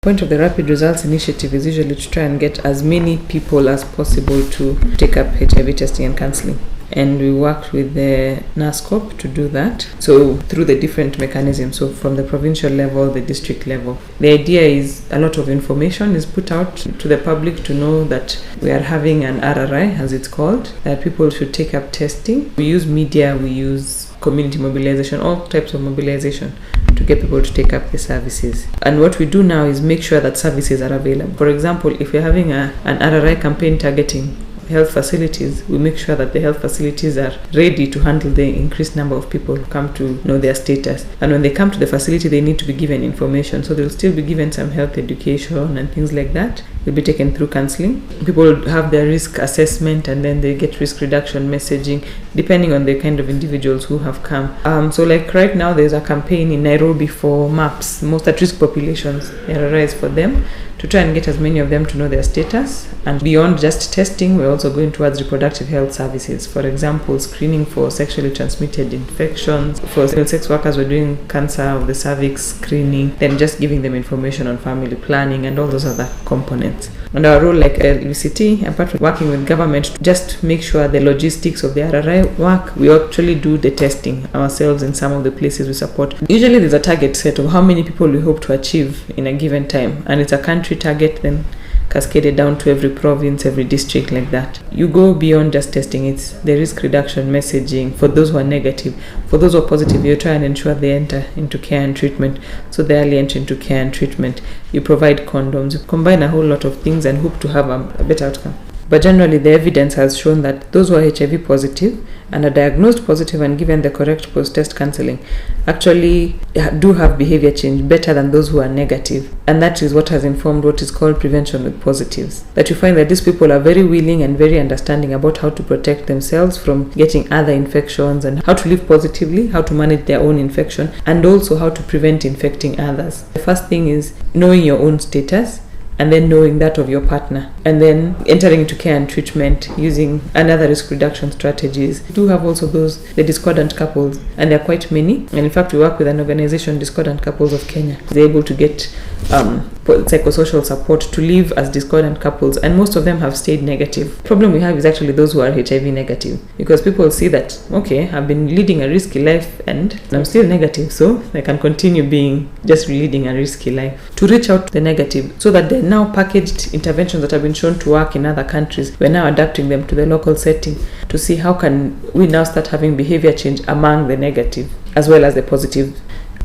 Point of the Rapid Results Initiative is usually to try and get as many people as possible to take up HIV testing and counseling. And we worked with the NASCOP to do that. So through the different mechanisms, so from the provincial level, the district level. The idea is a lot of information is put out to the public to know that we are having an RRI, as it's called, that people should take up testing. We use media, we use community mobilization, all types of mobilization to get people to take up the services. And what we do now is make sure that services are available. For example, if we're having an RRI campaign targeting health facilities, we make sure that the health facilities are ready to handle the increased number of people who come to know their status. And when they come to the facility, they need to be given information. So they'll still be given some health education and things like that. They'll be taken through counseling. People have their risk assessment, and then they get risk reduction messaging depending on the kind of individuals who have come. So like right now, there's a campaign in Nairobi for MAPS, most at-risk populations. RRI is for them, to try and get as many of them to know their status. And beyond just testing, we're also going towards reproductive health services. For example, screening for sexually transmitted infections. For sex workers, we're doing cancer of the cervix screening, then just giving them information on family planning and all those other components. And our role like LVCT, apart from working with government, just make sure the logistics of the RRI work, we actually do the testing ourselves in some of the places we support. Usually there's a target set of how many people we hope to achieve in a given time, and it's a country target, then cascaded down to every province, every district, like that. You go beyond just testing. It's the risk reduction messaging for those who are negative. For those who are positive, you try and ensure they enter into care and treatment. So the early entry into care and treatment, you provide condoms, you combine a whole lot of things and hope to have a better outcome. But generally, the evidence has shown that those who are HIV positive and are diagnosed positive and given the correct post-test counseling actually do have behavior change better than those who are negative. And that is what has informed what is called prevention with positives. That you find that these people are very willing and very understanding about how to protect themselves from getting other infections and how to live positively, how to manage their own infection, and also how to prevent infecting others. The first thing is knowing your own status, and then knowing that of your partner, and then entering into care and treatment using another risk reduction strategies. We do have also the discordant couples, and there are quite many. And in fact, we work with an organization, Discordant Couples of Kenya. They're able to get psychosocial support to live as discordant couples, and most of them have stayed negative. The problem we have is actually those who are HIV negative, because people see that, okay, I've been leading a risky life and I'm still negative, so I can continue being just leading a risky life. To reach out to the negative, so that they're now packaged interventions that have been shown to work in other countries, we're now adapting them to the local setting to see how can we now start having behavior change among the negative as well as the positive.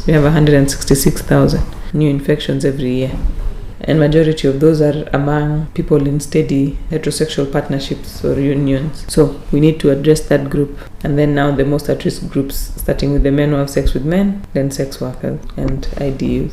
We have 166,000 new infections every year, and majority of those are among people in steady heterosexual partnerships or unions. So we need to address that group. And then now the most at-risk groups, starting with the men who have sex with men, then sex workers and IDUs.